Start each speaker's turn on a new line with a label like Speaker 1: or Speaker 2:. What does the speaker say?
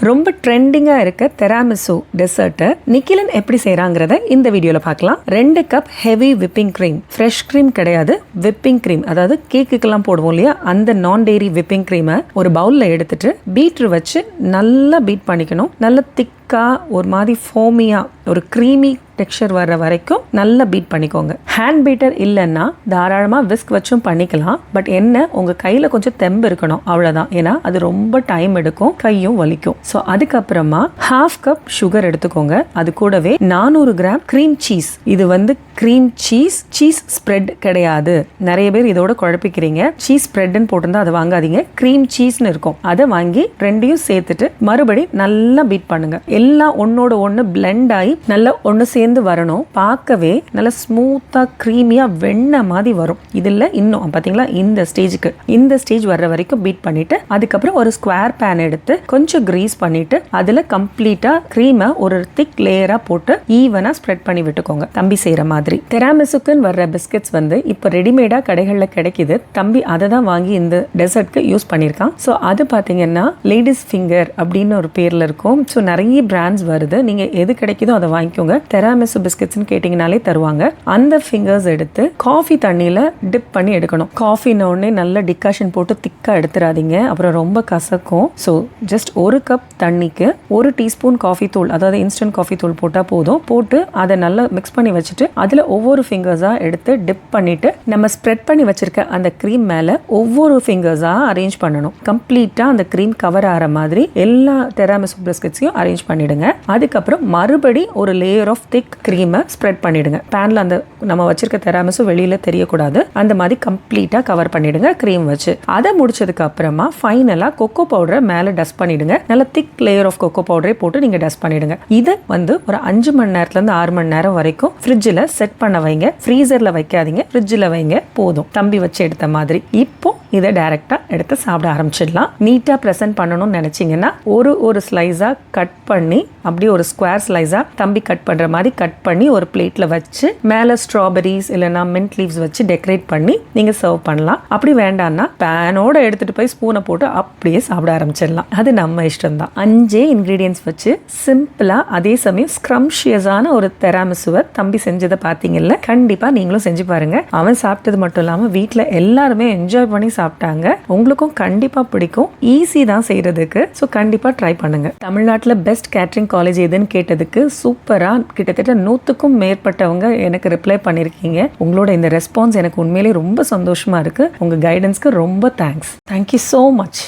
Speaker 1: ரொம்ப ட்ரெண்டிங்காக இருக்க தெராமிசு டெசர்ட்டை நிக்கிலன் எப்படி செய்கிறாங்கிறத இந்த வீடியோவில் பார்க்கலாம். 2 cup heavy whipping cream, fresh cream கிடையாது, விப்பிங் க்ரீம், அதாவது கேக்குக்கெல்லாம் போடுவோம் இல்லையா, அந்த நான் டெய்ரி விப்பிங் க்ரீமை ஒரு பவுலில் எடுத்துட்டு பீட்ரு வச்சு நல்லா பீட் பண்ணிக்கணும். நல்ல திக்காக ஒரு மாதிரி ஃபோமியாக ஒரு க்ரீமி டெக்ஸ்சர் வர்ற வரைக்கும் நல்லா பீட் பண்ணிக்கோங்க. ஹேண்ட் பீட்டர் இல்லைன்னா தாராளமாக விஸ்க் வச்சும் பண்ணிக்கலாம். பட் என்ன, உங்கள் கையில் கொஞ்சம் தெம்பு இருக்கணும், அவ்வளோதான். ஏன்னா அது ரொம்ப டைம் எடுக்கும், கையும் வலிக்கும். ஸோ அதுக்கப்புறமா 1/2 கப் சுகர் எடுத்துக்கோங்க. அது கூடவே 400 கிராம் க்ரீம் சீஸ். இது வந்து க்ரீம் சீஸ் ஸ்ப்ரெட் கிடையாது. நிறைய பேர் இதோட குழப்பிக்கிறீங்க. சீஸ் ஸ்ப்ரெட்னு போட்டிருந்தா அதை வாங்காதீங்க, க்ரீம் சீஸ்னு இருக்கும். அதை வாங்கி ரெண்டையும் சேர்த்துட்டு மறுபடி நல்லா பீட் பண்ணுங்க. எல்லாம் ஒன்னோட ஒன்று பிளெண்ட் ஆகி நல்லா ஒன்று சேர்ந்து வரணும். பார்க்கவே நல்லா ஸ்மூத்தா க்ரீமியா வெண்ணெய் மாதிரி வரும். இதில் இன்னும் பார்த்தீங்களா, இந்த ஸ்டேஜ் வர்ற வரைக்கும் பீட் பண்ணிட்டு அதுக்கப்புறம் ஒரு ஸ்கொயர் பேன் எடுத்து கொஞ்சம் கிரீஸ் பண்ணிட்டு அதில் கம்ப்ளீட்டா க்ரீமை ஒரு திக் லேயரா போட்டு ஈவனா ஸ்ப்ரெட் பண்ணி விட்டுக்கோங்க. தம்பி செய்யற மாதிரி. தெராமிசுக்குன்னு வர்ற பிஸ்கெட்ஸ் வந்து இப்போ ரெடிமேடா கடைகளில் கிடைக்குது. தம்பி அதை தான் வாங்கி இந்த டெசர்ட்க்கு யூஸ் பண்ணியிருக்கான். ஸோ அது பார்த்தீங்கன்னா லேடிஸ் ஃபிங்கர் அப்படின்னு ஒரு பேர்ல இருக்கும். ஸோ நிறைய பிராண்ட்ஸ் வருது. நீங்க எது கிடைக்குதோ அதை வாங்கிக்கோங்க. தெராமிசு பிஸ்கெட்ஸ்னு கேட்டிங்கனாலே தருவாங்க. அந்த ஃபிங்கர்ஸ் எடுத்து காஃபி தண்ணியில் டிப் பண்ணி எடுக்கணும். காஃபின்னொடனே நல்ல டிகாஷன் போட்டு திக்காக எடுத்துடாதீங்க, அப்புறம் ரொம்ப கசக்கும். ஸோ ஜஸ்ட் 1 கப் தண்ணிக்கு 1 டீஸ்பூன் காஃபி தூள், அதாவது இன்ஸ்டன்ட் காஃபி தூள் போட்டால் போதும். போட்டு அதை நல்லா மிக்ஸ் பண்ணி வச்சுட்டு அதில் ஒவ்வொரு ஃபிங்கர்ஸாக எடுத்து டிப் பண்ணிட்டு நம்ம ஸ்ப்ரெட் பண்ணி வச்சிருக்க அந்த க்ரீம் மேலே ஒவ்வொரு ஃபிங்கர்ஸாக அரேஞ்ச் பண்ணணும். கம்ப்ளீட்டாக அந்த க்ரீம் கவர் ஆகிற மாதிரி எல்லா தெராமிசு பிஸ்கெட்ஸையும் அரேஞ்ச் பண்ணிடுங்க. அதுக்கப்புறம் மறுபடி ஒரு லேயர் ஆஃப் திக் க்ரீமை ஸ்ப்ரெட் பண்ணிடுங்க. பேன்ல அந்த நம்ம வச்சிருக்க தெராமிசு வெளியில தெரியக்கூடாது, அந்த மாதிரி கம்ப்ளீட்டா கவர் பண்ணிடுங்க க்ரீம் வச்சு. அதை முடிச்சதுக்கு அப்புறமா ஃபைனலா கொக்கோ பவுடரை மேல டஸ்ட் பண்ணிடுங்க. நல்ல திக் லேயர் ஆஃப் கொக்கோ பவுடரை போட்டு நீங்க டஸ்ட் பண்ணிடுங்க. இதை வந்து ஒரு 5 மணி நேரத்துல இருந்து 6 மணி நேரம் வரைக்கும் ஃப்ரிட்ஜில் செட் பண்ண வைங்க. ஃப்ரீசர்ல வைக்காதீங்க, ஃப்ரிட்ஜில் வைங்க. போதும், தம்பி வச்சு எடுத்த மாதிரி. இப்போ இதை டைரக்டா எடுத்து சாப்பிட ஆரம்பிச்சிடலாம். நீட்டா ப்ரெசென்ட் பண்ணணும்னு நினைச்சீங்கன்னா ஒரு ஸ்லைஸா கட் பண்ணி அப்படியே ஒரு ஸ்கொயர் ஸ்லைஸா தம்பி கட் பண்ற மாதிரி கட் பண்ணி ஒரு பிளேட்ல வச்சு மேல ஸ்ட்ராபெரிஸ் இல்லைன்னா மின்ட் லீவ்ஸ் வச்சு டெக்கரேட் பண்ணி நீங்க சர்வ் பண்ணலாம். அப்படி வேண்டாம்னா பேனோட எடுத்துட்டு போய் ஸ்பூனை போட்டு அப்படியே சாப்பிட ஆரம்பிச்சிடலாம். அது நம்ம இஷ்டம் தான். 5 இன்கிரீடியன்ஸ் வச்சு சிம்பிளா அதே சமயம் ஸ்க்ரம்ஷியஸான ஒரு தெராமிசுவை தம்பி செஞ்சதை பார்த்தீங்கல்ல, கண்டிப்பா நீங்களும் செஞ்சு பாருங்க. அவன் சாப்பிட்டது மட்டும் இல்லாம வீட்டில் எல்லாருமே என்ஜாய் பண்ணி சாப்பிட்டாங்க. உங்களுக்கும் கண்டிப்பா பிடிக்கும். ஈஸி தான் செய்யறதுக்கு. ஸோ கண்டிப்பா ட்ரை பண்ணுங்க. தமிழ்நாட்டில் பெஸ்ட் கேட்டரிங் காலேஜ் எதுன்னு கேட்டதுக்கு சூப்பரா கிட்டத்தட்ட 100க்கும் மேற்பட்டவங்க எனக்கு ரிப்ளை பண்ணியிருக்கீங்க. உங்களோட இந்த ரெஸ்பான்ஸ் எனக்கு உண்மையிலேயே ரொம்ப சந்தோஷமா இருக்கு. உங்க கைடன்ஸ்க்கு ரொம்ப தேங்க்ஸ். Thank you so much.